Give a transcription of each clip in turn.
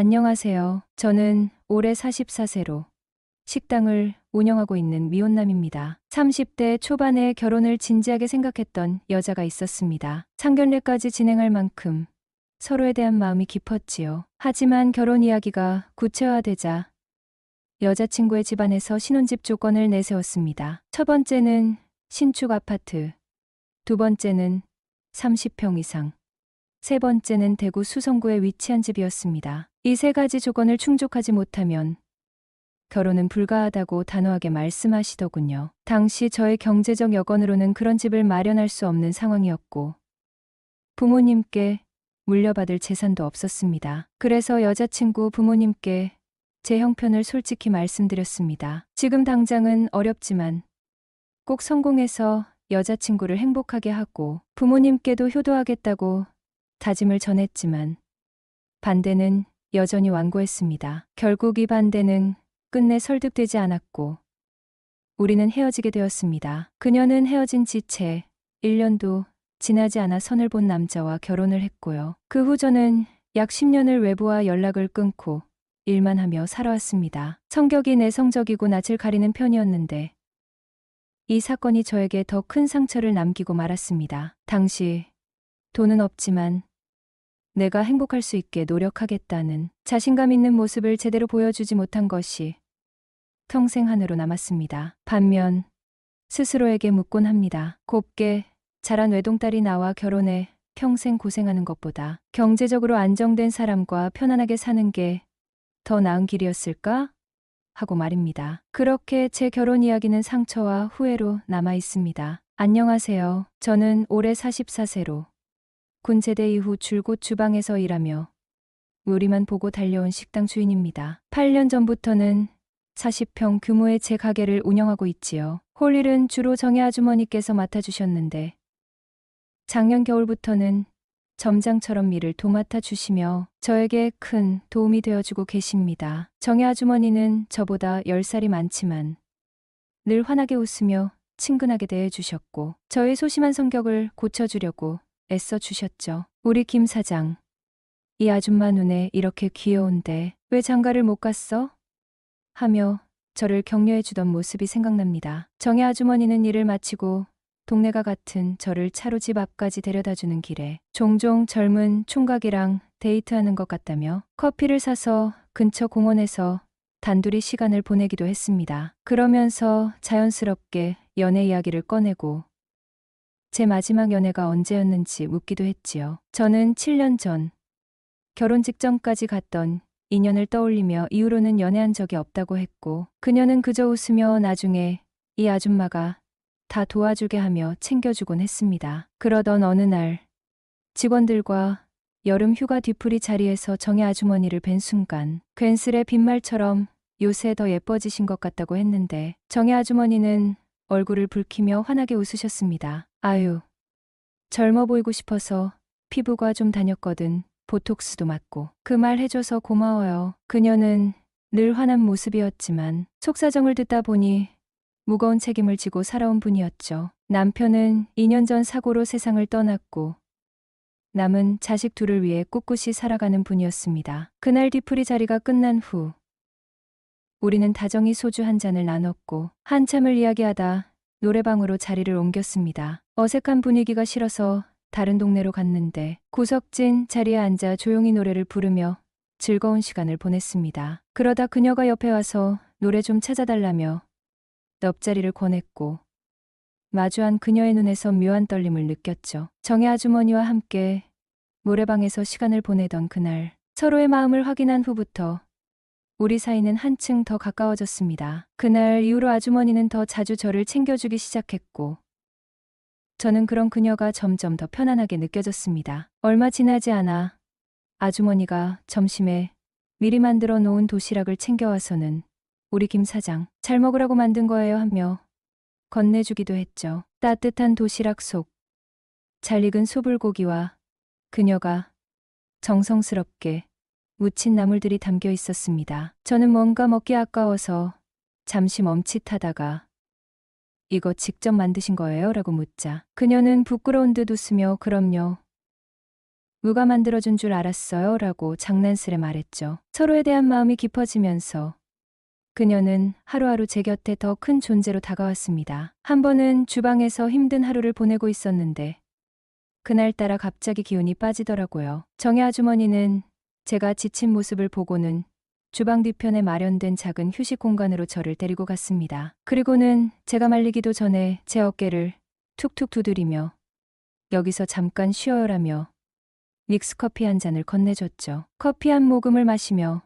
안녕하세요. 저는 올해 44세로 식당을 운영하고 있는 미혼남입니다. 30대 초반에 결혼을 진지하게 생각했던 여자가 있었습니다. 상견례까지 진행할 만큼 서로에 대한 마음이 깊었지요. 하지만 결혼 이야기가 구체화되자 여자친구의 집안에서 신혼집 조건을 내세웠습니다. 첫 번째는 신축 아파트, 두 번째는 30평 이상, 세 번째는 대구 수성구에 위치한 집이었습니다. 이 세 가지 조건을 충족하지 못하면 결혼은 불가하다고 단호하게 말씀하시더군요. 당시 저의 경제적 여건으로는 그런 집을 마련할 수 없는 상황이었고 부모님께 물려받을 재산도 없었습니다. 그래서 여자친구 부모님께 제 형편을 솔직히 말씀드렸습니다. 지금 당장은 어렵지만 꼭 성공해서 여자친구를 행복하게 하고 부모님께도 효도하겠다고 다짐을 전했지만 반대는 여전히 완고했습니다. 결국 이 반대는 끝내 설득되지 않았고 우리는 헤어지게 되었습니다. 그녀는 헤어진 지 채 1년도 지나지 않아 선을 본 남자와 결혼을 했고요. 그 후 저는 약 10년을 외부와 연락을 끊고 일만 하며 살아왔습니다. 성격이 내성적이고 낯을 가리는 편이었는데 이 사건이 저에게 더 큰 상처를 남기고 말았습니다. 당시 돈은 없지만 내가 행복할 수 있게 노력하겠다는 자신감 있는 모습을 제대로 보여주지 못한 것이 평생 한으로 남았습니다. 반면 스스로에게 묻곤 합니다. 곱게 자란 외동딸이 나와 결혼해 평생 고생하는 것보다 경제적으로 안정된 사람과 편안하게 사는 게 더 나은 길이었을까? 하고 말입니다. 그렇게 제 결혼 이야기는 상처와 후회로 남아 있습니다. 안녕하세요. 저는 올해 44세로 군 제대 이후 줄곧 주방에서 일하며 요리만 보고 달려온 식당 주인입니다. 8년 전부터는 40평 규모의 제 가게를 운영하고 있지요. 홀 일은 주로 정혜 아주머니께서 맡아주셨는데 작년 겨울부터는 점장처럼 일을 도맡아 주시며 저에게 큰 도움이 되어주고 계십니다. 정혜 아주머니는 저보다 10살이 많지만 늘 환하게 웃으며 친근하게 대해주셨고 저의 소심한 성격을 고쳐주려고 애써 주셨죠. 우리 김 사장, 이 아줌마 눈에 이렇게 귀여운데 왜 장가를 못 갔어? 하며 저를 격려해 주던 모습이 생각납니다. 정혜 아주머니는 일을 마치고 동네가 같은 저를 차로 집 앞까지 데려다주는 길에 종종 젊은 총각이랑 데이트하는 것 같다며 커피를 사서 근처 공원에서 단둘이 시간을 보내기도 했습니다. 그러면서 자연스럽게 연애 이야기를 꺼내고 제 마지막 연애가 언제였는지 묻기도 했지요. 저는 7년 전 결혼 직전까지 갔던 인연을 떠올리며 이후로는 연애한 적이 없다고 했고 그녀는 그저 웃으며 나중에 이 아줌마가 다 도와주게 하며 챙겨주곤 했습니다. 그러던 어느 날 직원들과 여름 휴가 뒤풀이 자리에서 정혜 아주머니를 뵌 순간 괜스레 빈말처럼 요새 더 예뻐지신 것 같다고 했는데 정혜 아주머니는 얼굴을 붉히며 환하게 웃으셨습니다. 아유, 젊어 보이고 싶어서 피부과 좀 다녔거든. 보톡스도 맞고. 그 말 해줘서 고마워요. 그녀는 늘 환한 모습이었지만 속사정을 듣다 보니 무거운 책임을 지고 살아온 분이었죠. 남편은 2년 전 사고로 세상을 떠났고 남은 자식 둘을 위해 꿋꿋이 살아가는 분이었습니다. 그날 뒤풀이 자리가 끝난 후 우리는 다정히 소주 한 잔을 나눴고 한참을 이야기하다 노래방으로 자리를 옮겼습니다. 어색한 분위기가 싫어서 다른 동네로 갔는데 구석진 자리에 앉아 조용히 노래를 부르며 즐거운 시간을 보냈습니다. 그러다 그녀가 옆에 와서 노래 좀 찾아달라며 넋자리를 권했고 마주한 그녀의 눈에서 묘한 떨림을 느꼈죠. 정혜 아주머니와 함께 노래방에서 시간을 보내던 그날 서로의 마음을 확인한 후부터 우리 사이는 한층 더 가까워졌습니다. 그날 이후로 아주머니는 더 자주 저를 챙겨주기 시작했고 저는 그런 그녀가 점점 더 편안하게 느껴졌습니다. 얼마 지나지 않아 아주머니가 점심에 미리 만들어 놓은 도시락을 챙겨와서는 우리 김 사장 잘 먹으라고 만든 거예요 하며 건네주기도 했죠. 따뜻한 도시락 속 잘 익은 소불고기와 그녀가 정성스럽게 무친 나물들이 담겨 있었습니다. 저는 뭔가 먹기 아까워서 잠시 멈칫하다가 이거 직접 만드신 거예요? 라고 묻자 그녀는 부끄러운 듯 웃으며 그럼요. 누가 만들어준 줄 알았어요? 라고 장난스레 말했죠. 서로에 대한 마음이 깊어지면서 그녀는 하루하루 제 곁에 더 큰 존재로 다가왔습니다. 한 번은 주방에서 힘든 하루를 보내고 있었는데 그날따라 갑자기 기운이 빠지더라고요. 정혜 아주머니는 제가 지친 모습을 보고는 주방 뒤편에 마련된 작은 휴식 공간으로 저를 데리고 갔습니다. 그리고는 제가 말리기도 전에 제 어깨를 툭툭 두드리며 여기서 잠깐 쉬어요라며 믹스커피 한 잔을 건네줬죠. 커피 한 모금을 마시며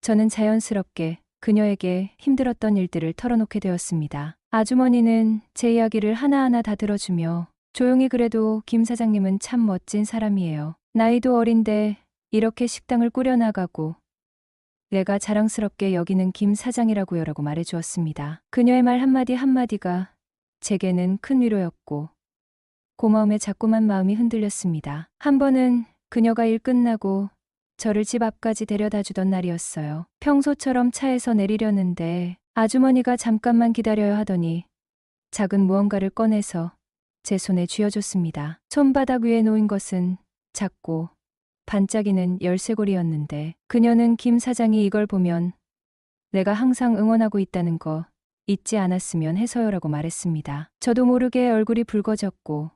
저는 자연스럽게 그녀에게 힘들었던 일들을 털어놓게 되었습니다. 아주머니는 제 이야기를 하나하나 다 들어주며 조용히 그래도 김 사장님은 참 멋진 사람이에요. 나이도 어린데 이렇게 식당을 꾸려나가고 내가 자랑스럽게 여기는 김 사장이라고요 라고 말해주었습니다. 그녀의 말 한마디 한마디가 제게는 큰 위로였고 고마움에 자꾸만 마음이 흔들렸습니다. 한 번은 그녀가 일 끝나고 저를 집 앞까지 데려다 주던 날이었어요. 평소처럼 차에서 내리려는데 아주머니가 잠깐만 기다려야 하더니 작은 무언가를 꺼내서 제 손에 쥐어줬습니다. 손바닥 위에 놓인 것은 작고 반짝이는 열쇠고리였는데 그녀는 김 사장이 이걸 보면 내가 항상 응원하고 있다는 거 잊지 않았으면 해서요라고 말했습니다. 저도 모르게 얼굴이 붉어졌고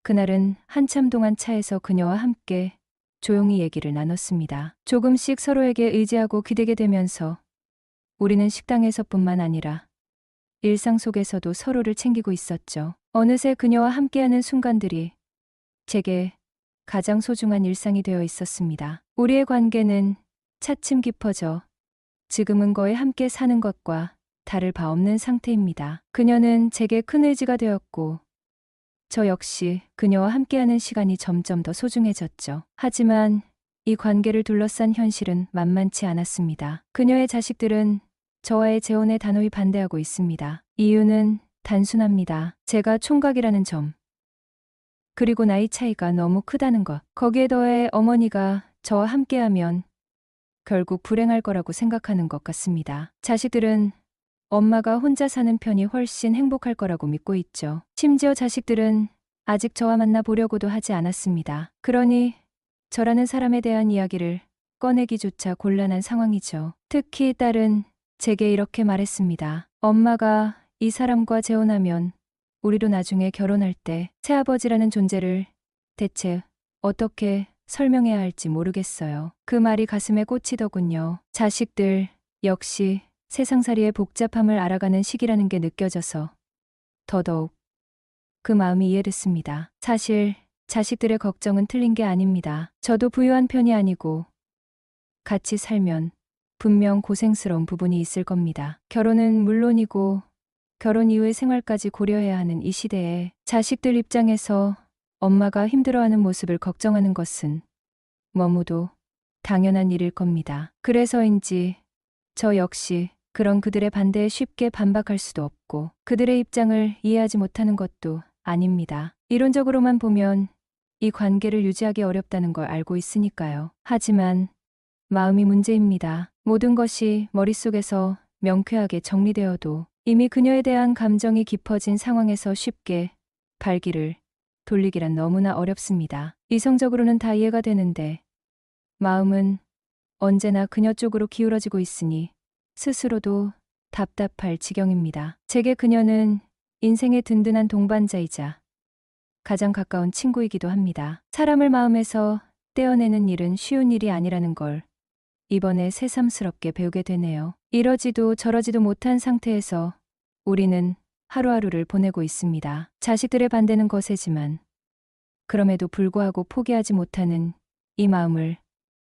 그날은 한참 동안 차에서 그녀와 함께 조용히 얘기를 나눴습니다. 조금씩 서로에게 의지하고 기대게 되면서 우리는 식당에서뿐만 아니라 일상 속에서도 서로를 챙기고 있었죠. 어느새 그녀와 함께하는 순간들이 제게 가장 소중한 일상이 되어 있었습니다. 우리의 관계는 차츰 깊어져 지금은 거의 함께 사는 것과 다를 바 없는 상태입니다. 그녀는 제게 큰 의지가 되었고 저 역시 그녀와 함께하는 시간이 점점 더 소중해졌죠. 하지만 이 관계를 둘러싼 현실은 만만치 않았습니다. 그녀의 자식들은 저와의 재혼에 단호히 반대하고 있습니다. 이유는 단순합니다. 제가 총각이라는 점. 그리고 나이 차이가 너무 크다는 것. 거기에 더해 어머니가 저와 함께하면 결국 불행할 거라고 생각하는 것 같습니다. 자식들은 엄마가 혼자 사는 편이 훨씬 행복할 거라고 믿고 있죠. 심지어 자식들은 아직 저와 만나보려고도 하지 않았습니다. 그러니 저라는 사람에 대한 이야기를 꺼내기조차 곤란한 상황이죠. 특히 딸은 제게 이렇게 말했습니다. 엄마가 이 사람과 재혼하면 우리도 나중에 결혼할 때 새아버지라는 존재를 대체 어떻게 설명해야 할지 모르겠어요. 그 말이 가슴에 꽂히더군요. 자식들 역시 세상살이의 복잡함을 알아가는 시기라는 게 느껴져서 더더욱 그 마음이 이해됐습니다. 사실 자식들의 걱정은 틀린 게 아닙니다. 저도 부유한 편이 아니고 같이 살면 분명 고생스러운 부분이 있을 겁니다. 결혼은 물론이고 결혼 이후의 생활까지 고려해야 하는 이 시대에 자식들 입장에서 엄마가 힘들어하는 모습을 걱정하는 것은 너무도 당연한 일일 겁니다. 그래서인지 저 역시 그런 그들의 반대에 쉽게 반박할 수도 없고 그들의 입장을 이해하지 못하는 것도 아닙니다. 이론적으로만 보면 이 관계를 유지하기 어렵다는 걸 알고 있으니까요. 하지만 마음이 문제입니다. 모든 것이 머릿속에서 명쾌하게 정리되어도 이미 그녀에 대한 감정이 깊어진 상황에서 쉽게 발길을 돌리기란 너무나 어렵습니다. 이성적으로는 다 이해가 되는데 마음은 언제나 그녀 쪽으로 기울어지고 있으니 스스로도 답답할 지경입니다. 제게 그녀는 인생의 든든한 동반자이자 가장 가까운 친구이기도 합니다. 사람을 마음에서 떼어내는 일은 쉬운 일이 아니라는 걸 이번에 새삼스럽게 배우게 되네요. 이러지도 저러지도 못한 상태에서 우리는 하루하루를 보내고 있습니다. 자식들의 반대는 거세지만 그럼에도 불구하고 포기하지 못하는 이 마음을